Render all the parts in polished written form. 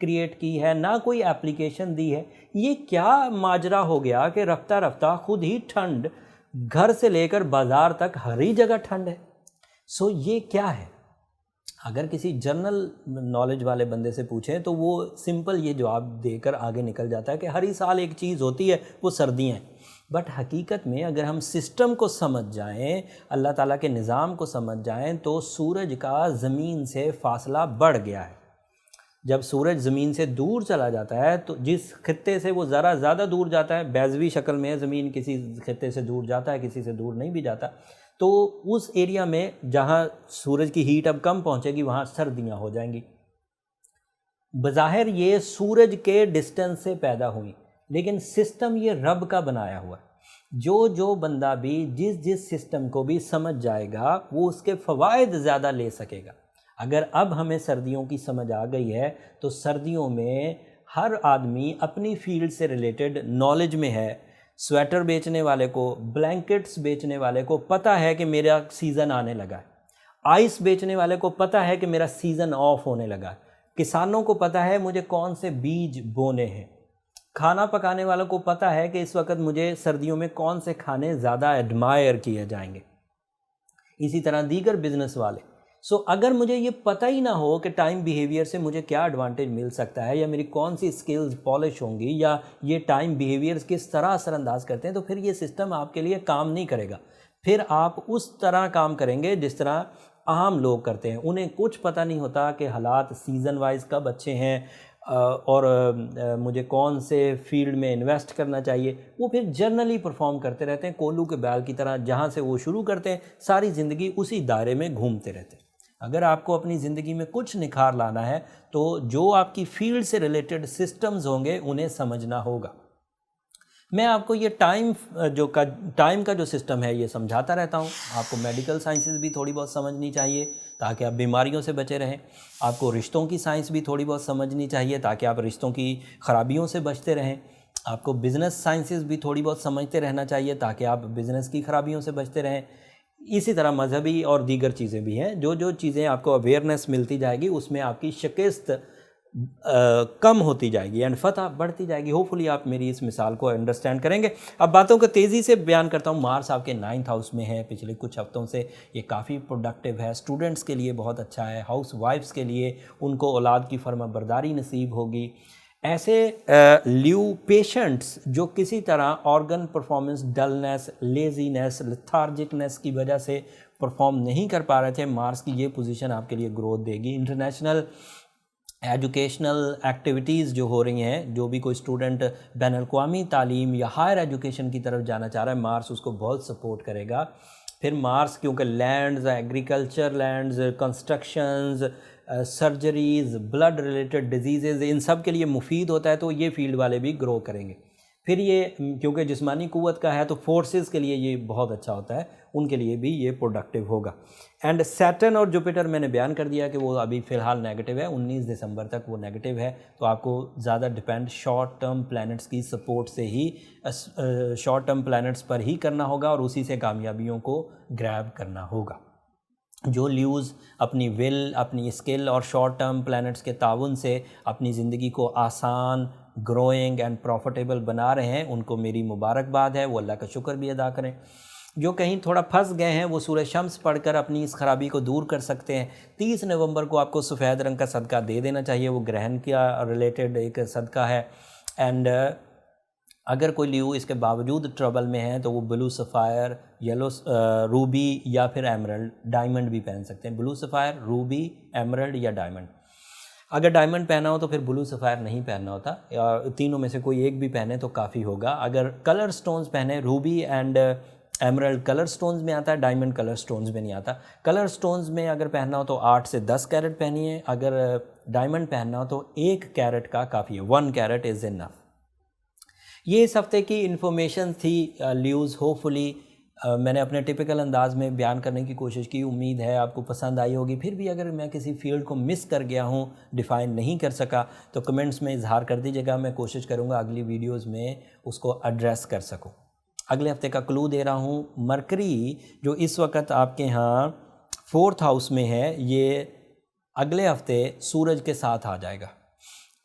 Create کی ہے، نہ کوئی اپلیکیشن دی ہے. یہ کیا ماجرا ہو گیا کہ رفتہ رفتہ خود ہی ٹھنڈ گھر سے لے کر بازار تک ہر ہی جگہ ٹھنڈ ہے. سو یہ کیا ہے؟ اگر کسی جنرل نالج والے بندے سے پوچھیں تو وہ سمپل یہ جواب دے کر آگے نکل جاتا ہے کہ ہر ہی سال ایک چیز ہوتی ہے، وہ سردیاں ہیں. بٹ حقیقت میں اگر ہم سسٹم کو سمجھ جائیں، اللہ تعالیٰ کے نظام کو سمجھ جائیں، تو سورج کا زمین سے فاصلہ بڑھ گیا ہے. جب سورج زمین سے دور چلا جاتا ہے تو جس خطے سے وہ ذرا زیادہ دور جاتا ہے، بیضوی شکل میں زمین کسی خطے سے دور جاتا ہے، کسی سے دور نہیں بھی جاتا، تو اس ایریا میں جہاں سورج کی ہیٹ اب کم پہنچے گی وہاں سردیاں ہو جائیں گی. بظاہر یہ سورج کے ڈسٹنس سے پیدا ہوئی، لیکن سسٹم یہ رب کا بنایا ہوا ہے. جو بندہ بھی جس سسٹم کو بھی سمجھ جائے گا وہ اس کے فوائد زیادہ لے سکے گا. اگر اب ہمیں سردیوں کی سمجھ آ گئی ہے تو سردیوں میں ہر آدمی اپنی فیلڈ سے ریلیٹڈ نالج میں ہے. سویٹر بیچنے والے کو، بلینکٹس بیچنے والے کو پتہ ہے کہ میرا سیزن آنے لگا ہے. آئس بیچنے والے کو پتہ ہے کہ میرا سیزن آف ہونے لگا ہے. کسانوں کو پتہ ہے مجھے کون سے بیج بونے ہیں. کھانا پکانے والوں کو پتہ ہے کہ اس وقت مجھے سردیوں میں کون سے کھانے زیادہ ایڈمائر کیے جائیں گے. اسی طرح دیگر بزنس والے. سو اگر مجھے یہ پتہ ہی نہ ہو کہ ٹائم بیہیویئر سے مجھے کیا ایڈوانٹیج مل سکتا ہے، یا میری کون سی سکلز پالش ہوں گی، یا یہ ٹائم بیہیویئرز کس طرح اثر انداز کرتے ہیں، تو پھر یہ سسٹم آپ کے لیے کام نہیں کرے گا. پھر آپ اس طرح کام کریں گے جس طرح عام لوگ کرتے ہیں. انہیں کچھ پتہ نہیں ہوتا کہ حالات سیزن وائز کب اچھے ہیں اور مجھے کون سے فیلڈ میں انویسٹ کرنا چاہیے. وہ پھر جرنلی پرفارم کرتے رہتے ہیں کولو کے بیل کی طرح. جہاں سے وہ شروع کرتے ہیں ساری زندگی اسی دائرے میں گھومتے رہتے ہیں. اگر آپ کو اپنی زندگی میں کچھ نکھار لانا ہے تو جو آپ کی فیلڈ سے ریلیٹڈ سسٹمز ہوں گے انہیں سمجھنا ہوگا. میں آپ کو یہ ٹائم کا جو سسٹم ہے یہ سمجھاتا رہتا ہوں. آپ کو میڈیکل سائنسز بھی تھوڑی بہت سمجھنی چاہیے تاکہ آپ بیماریوں سے بچے رہیں. آپ کو رشتوں کی سائنس بھی تھوڑی بہت سمجھنی چاہیے تاکہ آپ رشتوں کی خرابیوں سے بچتے رہیں. آپ کو بزنس سائنسز بھی تھوڑی بہت سمجھتے رہنا چاہیے تاکہ آپ بزنس کی خرابیوں سے بچتے رہیں. اسی طرح مذہبی اور دیگر چیزیں بھی ہیں. جو چیزیں آپ کو اویئرنیس ملتی جائے گی اس میں آپ کی شکست کم ہوتی جائے گی اینڈ فتح بڑھتی جائے گی. ہوپفلی آپ میری اس مثال کو انڈرسٹینڈ کریں گے. اب باتوں کو تیزی سے بیان کرتا ہوں. مارس آپ کے 9th ہاؤس میں ہے پچھلے کچھ ہفتوں سے. یہ کافی پروڈکٹیو ہے. اسٹوڈنٹس کے لیے بہت اچھا ہے. ہاؤس وائفس کے لیے ان کو اولاد کی فرما برداری نصیب ہوگی. ایسے لیو پیشنٹس جو کسی طرح آرگن پرفارمنس ڈلنس، لیزینس، لتھارجکنس کی وجہ سے پرفارم نہیں کر پا رہے تھے، مارس کی یہ پوزیشن آپ کے لیے گروتھ دے گی. انٹرنیشنل ایجوکیشنل ایکٹیویٹیز جو ہو رہی ہیں، جو بھی کوئی اسٹوڈنٹ بین الاقوامی تعلیم یا ہائر ایجوکیشن کی طرف جانا چاہ رہا ہے، مارس اس کو بہت سپورٹ کرے گا. پھر مارس کیونکہ lands, agriculture lands, constructions, surgeries, blood related diseases, ان سب کے لیے مفید ہوتا ہے تو یہ فیلڈ والے بھی گرو کریں گے. پھر یہ کیونکہ جسمانی قوت کا ہے تو فورسز کے لیے یہ بہت اچھا ہوتا ہے، ان کے لیے بھی یہ پروڈکٹیو ہوگا. اینڈ سیٹرن اور جوپیٹر میں نے بیان کر دیا کہ وہ ابھی فی الحال نیگیٹو ہے. 19 دسمبر تک وہ نیگیٹو ہے، تو آپ کو زیادہ ڈپینڈ شارٹ ٹرم پلینٹس کی سپورٹ سے ہی، شارٹ ٹرم پلینٹس پر ہی کرنا ہوگا اور اسی سے کامیابیوں کو گریب کرنا ہوگا. جو لیوز اپنی ول، اپنی اسکل اور شارٹ ٹرم پلینٹس کے تعاون سے اپنی زندگی کو آسان، گروئنگ اینڈ پروفیٹیبل بنا رہے ہیں، ان کو میری مبارکباد ہے. وہ اللہ کا شکر بھی ادا کریں. جو کہیں تھوڑا پھنس گئے ہیں وہ سورہ شمس پڑھ کر اپنی اس خرابی کو دور کر سکتے ہیں. 30 نومبر کو آپ کو سفید رنگ کا صدقہ دے دینا چاہیے. وہ گرہن کا ریلیٹڈ ایک صدقہ ہے. اینڈ اگر کوئی لیو اس کے باوجود ٹربل میں ہے تو وہ بلو سفائر، یلو روبی یا پھر ایمرلڈ، ڈائمنڈ بھی پہن سکتے ہیں. بلو سفائر، روبی، ایمرلڈ یا ڈائمنڈ. اگر ڈائمنڈ پہنا ہو تو پھر بلو سفائر نہیں پہننا ہوتا، تینوں میں سے کوئی ایک بھی پہنے تو کافی ہوگا. اگر کلر سٹونز پہنے، Ruby and emerald colour stones میں آتا ہے، ڈائمنڈ کلر سٹونز میں نہیں آتا. کلر سٹونز میں اگر پہننا ہو تو 8 سے 10 کیرٹ پہنیے. اگر ڈائمنڈ پہننا ہو تو 1 کیرٹ کا کافی ہے. 1 کیرٹ از انف. یہ اس ہفتے کی انفارمیشن تھی لیوز. ہوپفلی میں نے اپنے ٹپیکل انداز میں بیان کرنے کی کوشش کی. امید ہے آپ کو پسند آئی ہوگی. پھر بھی اگر میں کسی فیلڈ کو مس کر گیا ہوں، ڈیفائن نہیں کر سکا، تو کمنٹس میں اظہار کر دیجیے گا. میں کوشش کروں گا اگلی ویڈیوز میں اس کو ایڈریس کر سکوں. اگلے ہفتے کا کلو دے رہا ہوں. مرکری جو اس وقت آپ کے ہاں 4th ہاؤس میں ہے، یہ اگلے ہفتے سورج کے ساتھ آ جائے گا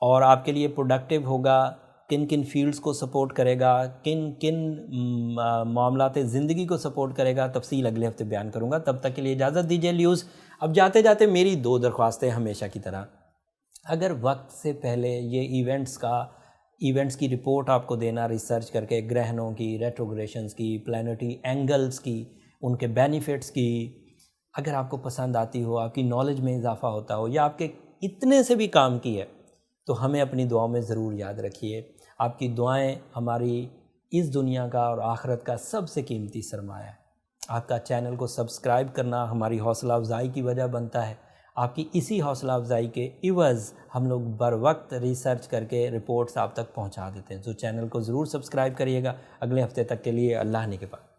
اور آپ کے لیے پروڈکٹیو ہوگا، کن کن فیلڈز کو سپورٹ کرے گا، کن کن معاملات زندگی کو سپورٹ کرے گا، تفصیل اگلے ہفتے بیان کروں گا۔ تب تک کے لیے اجازت دیجیے لیوز۔ اب جاتے جاتے میری 2 درخواستیں ہمیشہ کی طرح، اگر وقت سے پہلے یہ ایونٹس کی رپورٹ آپ کو دینا، ریسرچ کر کے گرہنوں کی، ریٹروگریشنز کی، پلانٹری اینگلز کی، ان کے بینیفٹس کی، اگر آپ کو پسند آتی ہو، آپ کی نالج میں اضافہ ہوتا ہو، یا آپ کے اتنے سے بھی کام کی ہے، تو ہمیں اپنی دعاؤں میں ضرور یاد رکھیے۔ آپ کی دعائیں ہماری اس دنیا کا اور آخرت کا سب سے قیمتی سرمایہ ہے۔ آپ کا چینل کو سبسکرائب کرنا ہماری حوصلہ افزائی کی وجہ بنتا ہے۔ آپ کی اسی حوصلہ افزائی کے عوض ہم لوگ بر وقت ریسرچ کر کے رپورٹس آپ تک پہنچا دیتے ہیں۔ تو چینل کو ضرور سبسکرائب کریے گا۔ اگلے ہفتے تک کے لیے اللہ نے کے پاس۔